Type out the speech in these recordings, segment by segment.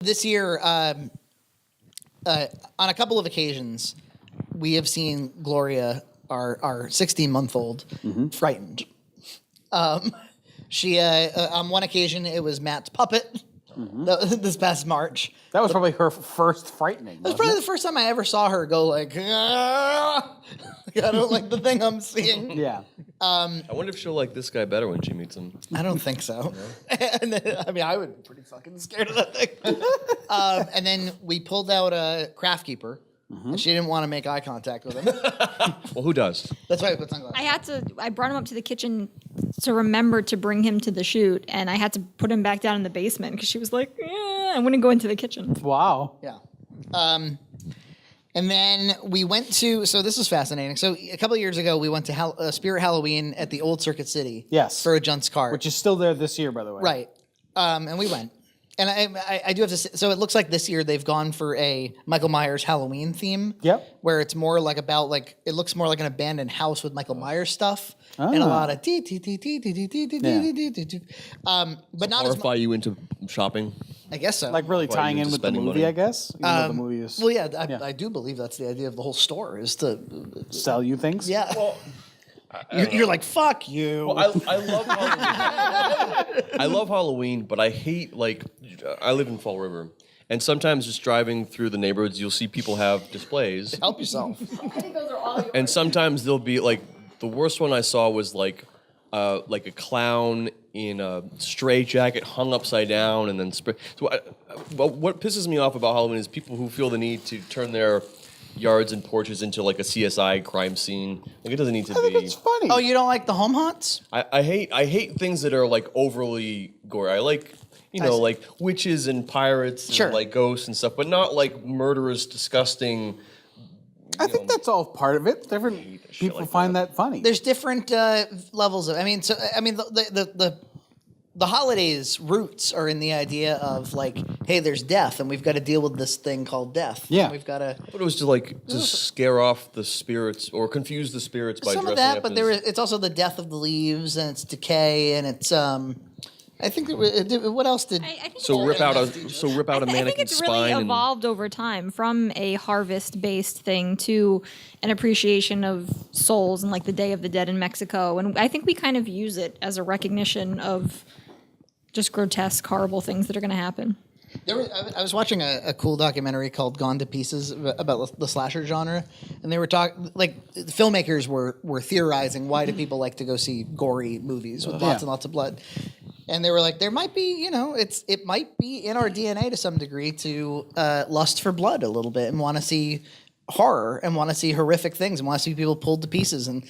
this year, on a couple of occasions, we have seen Gloria, our 16-month-old, frightened. She on one occasion it was Matt's puppet. This past March. That was probably her first frightening. That was probably the first time I ever saw her go like, "Ah!" I don't like the thing I'm seeing. Yeah. I wonder if she'll like this guy better when she meets him. I don't think so. And then, I mean, I would be pretty fucking scared of that thing. And then we pulled out a craft keeper. And she didn't want to make eye contact with him. Well, who does? That's why we put sunglasses. I brought him up to the kitchen to remember to bring him to the shoot, and I had to put him back down in the basement because she was like, I wouldn't go into the kitchen. Wow. Yeah. And then we went to, so this was fascinating. So a couple of years ago, we went to Spirit Halloween at the old Circuit City. Yes. For a Junt's cart. Which is still there this year, by the way. Right. And we went. And I do have to say, so it looks like this year they've gone for a Michael Myers Halloween theme. Yep. Where it's more like about like, it looks more like an abandoned house with Michael Myers stuff. And a lot of but not as Horrify you into shopping? I guess so. Like really Why tying you in into with the spending movie, money? I guess. Even though the movie is Well, yeah, I do believe that's the idea of the whole store is to, sell you things. yeah. Well, You're like, fuck you. I love Halloween. I love Halloween, but I hate, like, I live in Fall River. And sometimes just driving through the neighborhoods, you'll see people have displays. Help yourself. And sometimes they'll be, like, the worst one I saw was, like a clown in a straitjacket hung upside down and then spray. So what pisses me off about Halloween is people who feel the need to turn their yards and porches into like a CSI crime scene. Like it doesn't need to I think be. it's funny. Oh, you don't like the home haunts? I hate things that are like overly gory. I like like witches and pirates Sure. and like ghosts and stuff, but not like murderous, disgusting. I think that's all part of it. Different people like find that funny. There's different levels of. I mean, the holidays' roots are in the idea of like, hey, there's death, and we've got to deal with this thing called death. Yeah. And we've got to. But it was to scare off the spirits or confuse the spirits by Some dressing of that, up but as... it's also the death of the leaves and it's decay and it's. I think what else did? I think So it's rip out a I think mannequin's it's really spine. evolved over time from a harvest-based thing to an appreciation of souls and like the Day of the Dead in Mexico. And I think we kind of use it as a recognition of just grotesque, horrible things that are going to happen. I was watching a cool documentary called "Gone to Pieces" about the slasher genre, and they were talking like the filmmakers were theorizing why do people like to go see gory movies with lots and lots of blood. And they were like, there might be, it might be in our DNA to some degree to lust for blood a little bit and want to see horror and want to see horrific things and want to see people pulled to pieces and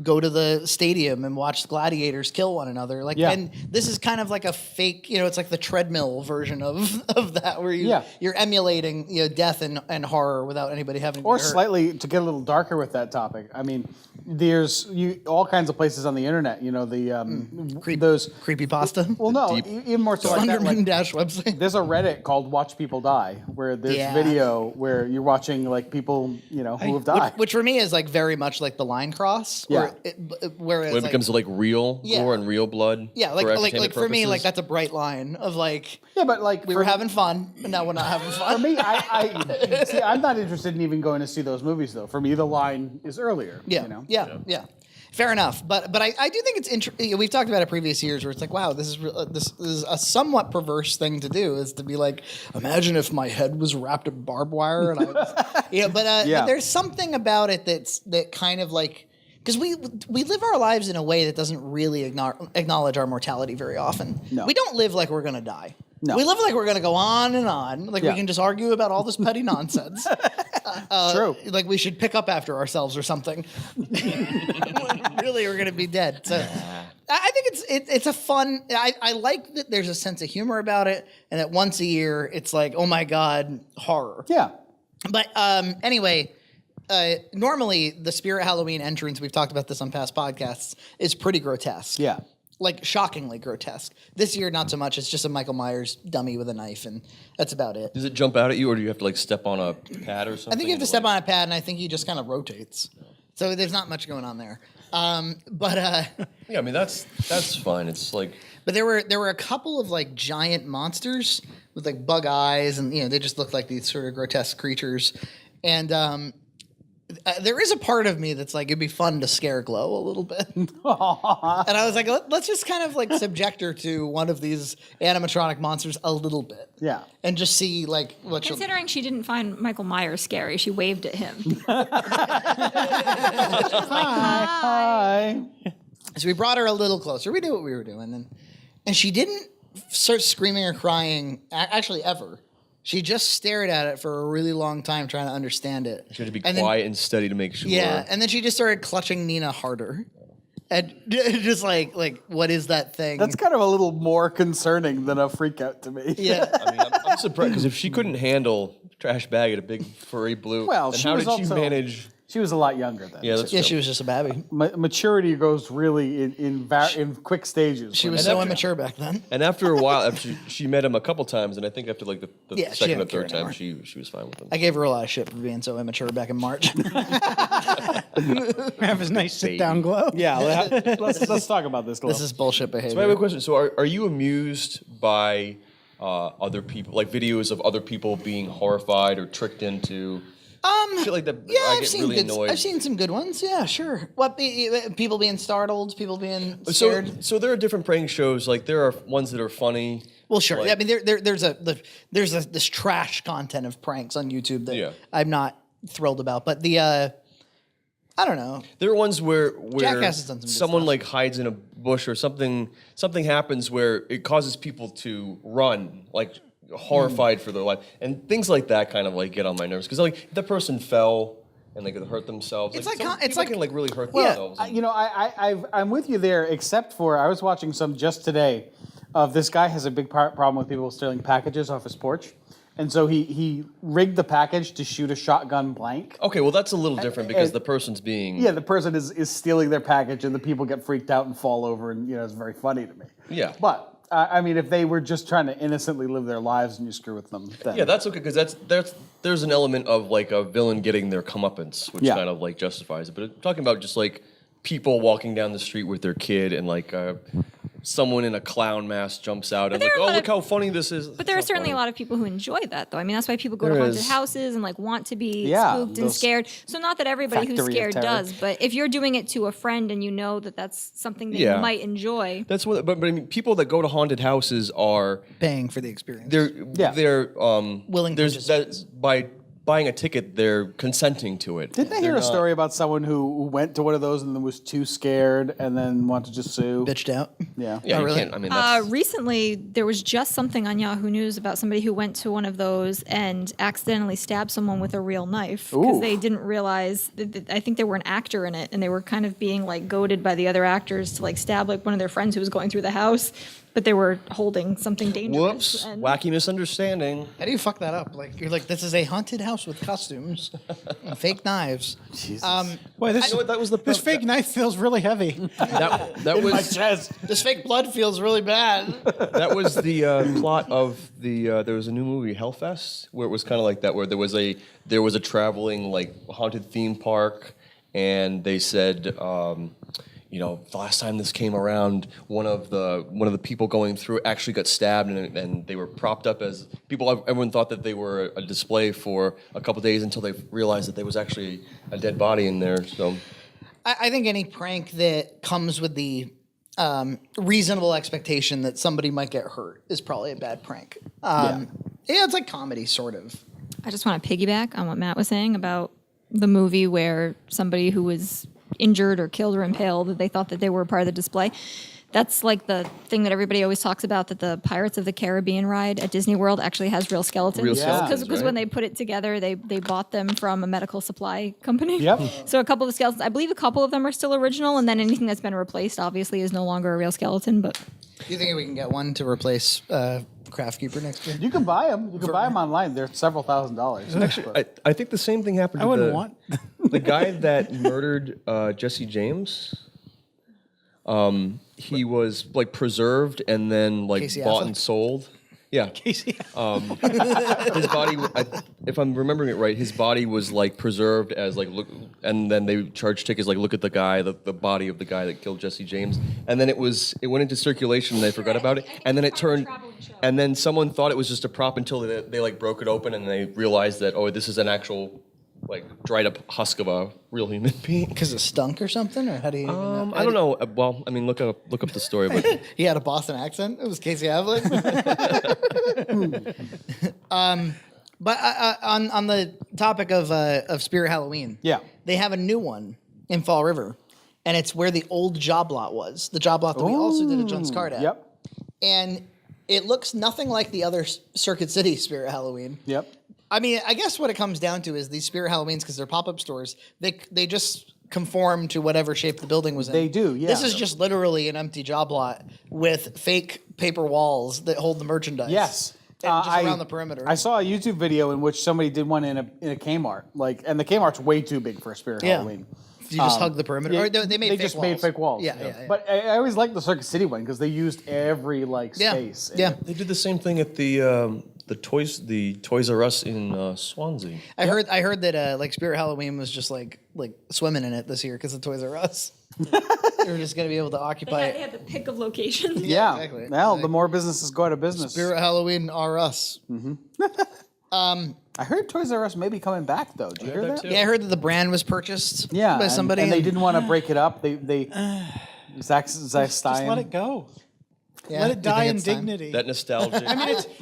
go to the stadium and watch gladiators kill one another. Like, and this is kind of like a fake, it's like the treadmill version of that where you're emulating, death and horror without anybody having to or be hurt. slightly to get a little darker with that topic. I mean, there's all kinds of places on the internet. Those creepypasta. Well, no, even more so like that. Slenderman Dash website. There's a Reddit called "Watch People Die," where there's video where you're watching like people, who have died. Which for me is like very much like the line cross. Yeah. Where When it becomes like real gore and real blood. Yeah, like for me, like that's a bright line of like. Yeah, but like we were having fun, and now we're not having fun. For me, I see. I'm not interested in even going to see those movies though. For me, the line is earlier. Yeah. Fair enough, but I do think it's interesting. We've talked about it previous years where it's like, wow, this is a somewhat perverse thing to do, is to be like, imagine if my head was wrapped in barbed wire and I was, but there's something about it that kind of like, because we live our lives in a way that doesn't really acknowledge our mortality very often. No. We don't live like we're gonna die. No. We live like we're gonna go on and on. Like we can just argue about all this petty nonsense. True. Like we should pick up after ourselves or something. Really, we're gonna be dead. So I think it's a fun. I like that there's a sense of humor about it, and that once a year it's like, oh my god, horror. Yeah. But anyway. Normally, the Spirit Halloween entrance, we've talked about this on past podcasts, is pretty grotesque. Yeah. Like, shockingly grotesque. This year, not so much. It's just a Michael Myers dummy with a knife, and that's about it. Does it jump out at you, or do you have to like step on a pad or something? I think you have to step on a pad, and I think he just kind of rotates. So there's not much going on there. Yeah, I mean that's fine. It's like. But there were a couple of like giant monsters with like bug eyes, and they just looked like these sort of grotesque creatures. And there is a part of me that's like, it'd be fun to scare Glow a little bit. And I was like, let's just kind of like subject her to one of these animatronic monsters a little bit. Yeah. And just see like what she'll. Considering she didn't find Michael Myers scary, she waved at him. Hi. So we brought her a little closer. We knew what we were doing, and she didn't start screaming or crying actually ever. She just stared at it for a really long time, trying to understand it. She had to be And quiet then, and steady to make sure. yeah, and then she just started clutching Nina harder, and just like what is that thing? That's kind of a little more concerning than a freak out to me. yeah. I mean, I'm surprised because if she couldn't handle trash bag at a big furry blue, Well, then she how was did she also- manage? She was a lot younger then. Yeah, that's Yeah, true. she was just a babby. Maturity goes really in quick stages. She when was it- so immature back then. And after a while, after she met him a couple times, and I think after like the Yeah, she second or didn't care third time, anymore. she was fine with him. I gave her a lot of shit for being so immature back in March. Have a nice sit down glow. Yeah, let's talk about this. This is bullshit behavior. So I have a question. So are you amused by other people, like videos of other people being horrified or tricked into? Shit like that. Yeah, I I've get seen really good. annoyed. I've seen some good ones. Yeah, sure. People being startled, people being So, scared. so there are different prank shows. Like there are ones that are funny. Well, sure. Like- I mean, there's this trash content of pranks on YouTube that Yeah. I'm not thrilled about. But I don't know. There are ones where Jackass has done some good someone stuff. like hides in a bush or something happens where it causes people to run, like horrified for their life, and things like that kind of like get on my nerves because like if the person fell and they could hurt themselves. It's some like- it's people like- can like really hurt Well, themselves. I'm with you there, except for I was watching some just today of this guy has a big problem with people stealing packages off his porch. And so he rigged the package to shoot a shotgun blank. Okay, well that's a little different because and- the person's being Yeah, the person is stealing their package and the people get freaked out and fall over and, it's very funny to me. Yeah. But, I mean, if they were just trying to innocently live their lives and you screw with them, then. Yeah, that's okay because there's an element of like a villain getting their comeuppance, which Yeah. kind of like justifies it. But talking about just like people walking down the street with their kid and like someone in a clown mask jumps out and there like, are a oh lot look of- how funny this is. But there are certainly a lot of people who enjoy that, though. I mean, that's why people go to There haunted is. houses and like want to be Yeah, spooked and those scared. So not that everybody who's factory of scared terror. does, but if you're doing it to a friend and you know that that's something that Yeah. you might enjoy, That's what. But I mean, people that go to haunted houses are Paying for the experience. they're Willing to There's that's by buying a ticket, they're consenting to it. Didn't I hear a story about someone who went to one of those and then was too scared and then wanted to sue? Bitched out. Yeah. Yeah, Oh, you really? can't. I mean, that's, recently there was just something on Yahoo News about somebody who went to one of those and accidentally stabbed someone with a real knife because Ooh. they didn't realize. I think they were an actor in it, and they were kind of being like goaded by the other actors to like stab like one of their friends who was going through the house, but they were holding something dangerous. whoops, and- wacky misunderstanding. How do you fuck that up? Like you're like, this is a haunted house with costumes, and fake knives. Boy, this, know what, that was the this fake knife feels really heavy. That In my was chest. This fake blood feels really bad. that was the plot of the. There was a new movie, Hellfest, where it was kind of like that, where there was a traveling like haunted theme park, and they said. The last time this came around, one of the people going through it actually got stabbed, and they were propped up as people. Everyone thought that they were a display for a couple days until they realized that there was actually a dead body in there. So, I think any prank that comes with the reasonable expectation that somebody might get hurt is probably a bad prank. Yeah, it's like comedy, sort of. I just want to piggyback on what Matt was saying about the movie where somebody who was injured or killed or impaled, they thought that they were a part of the display. That's like the thing that everybody always talks about, that the Pirates of the Caribbean ride at Disney World actually has real skeletons. Real skeletons, Because right? when they put it together, they bought them from a medical supply company. Yep. So a couple of the skeletons, I believe a couple of them are still original, and then anything that's been replaced obviously is no longer a real skeleton. But Do you think we can get one to replace Craft Keeper next year? You can buy them. You can buy them online. They're several $1,000s. I think the same thing happened. I to wouldn't the, want. the guy that murdered Jesse James. He was like preserved and then like Casey bought Affleck? and sold. Yeah, Casey. his body. If I'm remembering it right, his body was like preserved as like look, and then they charged tickets like look at the guy, the body of the guy that killed Jesse James, and then it went into circulation and they forgot about it, and then it turned. and then someone thought it was just a prop until they like broke it open and they realized that this is an actual like dried up husk of a real human being. Because it stunk or something, or how do you? Even know? I don't know. Well, I mean, look up the story, but He had a Boston accent. It was Casey Affleck. But on the topic of Spirit Halloween, Yeah. they have a new one in Fall River, and it's where the old job lot was. The job lot that we also did at Jones Card at. Yep. And it looks nothing like the other Circuit City Spirit Halloween. Yep. I mean, I guess what it comes down to is these Spirit Halloweens, because they're pop-up stores, they just conform to whatever shape the building was in. They do, yeah. This is just literally an empty job lot with fake paper walls that hold the merchandise. Yes. And just around the perimeter. I saw a YouTube video in which somebody did one in a Kmart, and the Kmart's way too big for a Spirit Yeah. Halloween. You just hug the perimeter. Or they made They fake just walls. made fake walls. Yeah. But I always liked the Circuit City one because they used every space. Yeah. they did the same thing at the Toys R Us in Swansea. I heard that like Spirit Halloween was just like swimming in it this year because of Toys R Us. They were just gonna be able to occupy They it. had the pick of locations. Yeah. exactly. Well, the more businesses go out of business. Spirit Halloween R Us. I heard Toys R Us may be coming back though. Did you hear that that? too. Yeah, I heard that the brand was purchased Yeah, by somebody. and they didn't want to break it up. They Zach Just Stein. let it go. Yeah, Let you it think die in it's time? dignity. That nostalgia.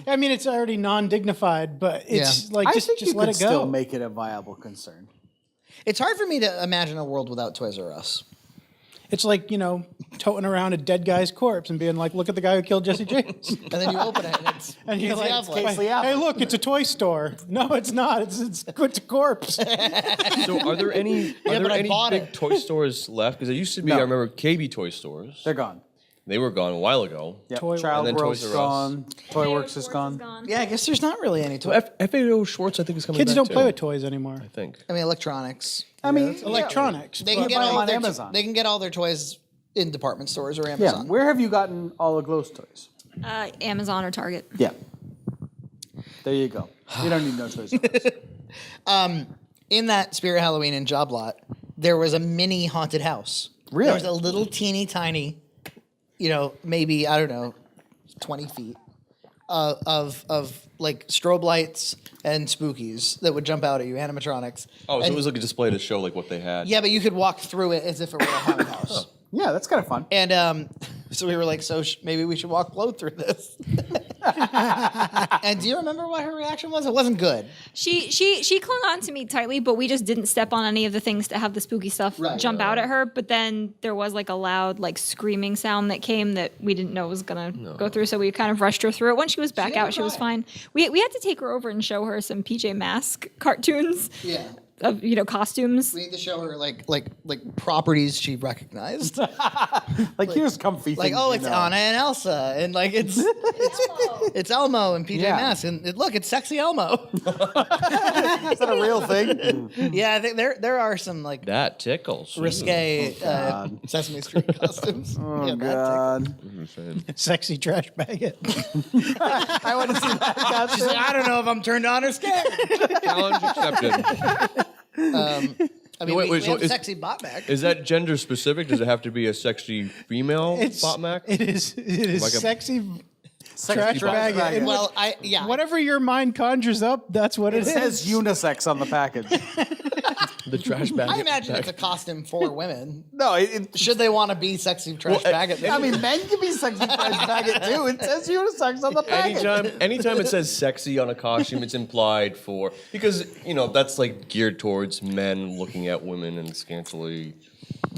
I mean, it's already non-dignified, but it's Yeah. like I just think you let could it go. still make it a viable concern. It's hard for me to imagine a world without Toys R Us. It's like toting around a dead guy's corpse and being like, "Look at the guy who killed Jesse James," And then you open it and it's and you're Casey like, Affleck. Casey Affleck. "Hey, look, it's a toy store." No, it's not. It's a corpse. So are there any but I bought big it. toy stores left? Because there used to be, No. I remember KB toy stores. They're gone. They were gone a while ago. Yep. Toy Child And then World's Toys R Us. gone. Toy Works is gone. Yeah, I guess there's not really any So toys. FAO Schwartz, I think, is coming Kids back don't too, play with toys anymore. I think. I mean, electronics. I mean, Electronics. They You can get buy them all on their Amazon. They can get all their toys in department stores or Yeah. Amazon. Where have you gotten all of Glow's toys? Amazon or Target. Yeah. There you go. You don't need no Toys R Us. In that Spirit Halloween and Job Lot, there was a mini haunted house. Really? There was a little teeny tiny, maybe, I don't know, 20 feet of like strobe lights and spookies that would jump out at you, animatronics. Oh, so And- it was like a display to show like what they had. Yeah, but you could walk through it as if it were a haunted house. Yeah, that's kind of fun. And so we were like, maybe we should walk Flo through this. And do you remember what her reaction was? It wasn't good. She clung on to me tightly, but we just didn't step on any of the things to have the spooky stuff jump out at her. But then there was like a loud like screaming sound that came that we didn't know was gonna go through, so we kind of rushed her through it. When she was back didn't out, she was cry. fine. We had to take her over and show her some PJ Masks cartoons Yeah. of costumes. We need to show her like properties she recognized. Like, here's comfy Like, things. oh, you it's know. Anna and Elsa, and like it's Elmo and PJ Yeah. Masks, and look, it's sexy Elmo. Is that a real thing? Yeah, I think there are some like That tickles. risque Sesame Street costumes. Oh, Yeah, that God. Sexy trash bag it. I want to see that She's like, I don't know if I'm turned on or scared. Challenge accepted. I mean, Wait, we so have is- sexy bot back. Is that gender specific? Does it have to be a sexy female bot mac? It is Like a- sexy trash trash bag. bag. it. Well, Whatever your mind conjures up, that's what It it says is. unisex on the package. The trash bag. I imagine it's a costume for women. No, Should they want to be sexy trash bag it? I mean, men can be sexy trash bag it too. It says unisex on the package. Anytime it says sexy on a costume, it's implied for because that's like geared towards men looking at women and scantily.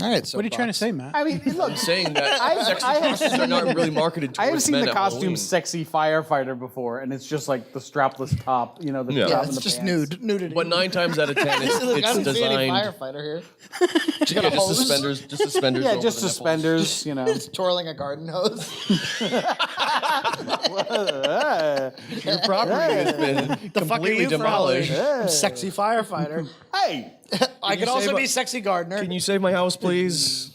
All right. So What are you trying to say, Matt? I mean, look, Saying that sexy I have costumes are not really marketed I towards have seen men the at costume Halloween. sexy firefighter before, and it's just like the strapless top, the Yeah. top Yeah, and it's the just pants. nudity. But 9 times out of 10, Look, I it's don't see any designed. firefighter here. She got a Just hose. suspenders. Just suspenders. Yeah, over just the nipples. suspenders, Just twirling a garden hose. Your property has been The fuck are completely you for demolished. Halloween? I'm sexy firefighter. Hey, I could you also save be a- sexy gardener. Can you save my house, please?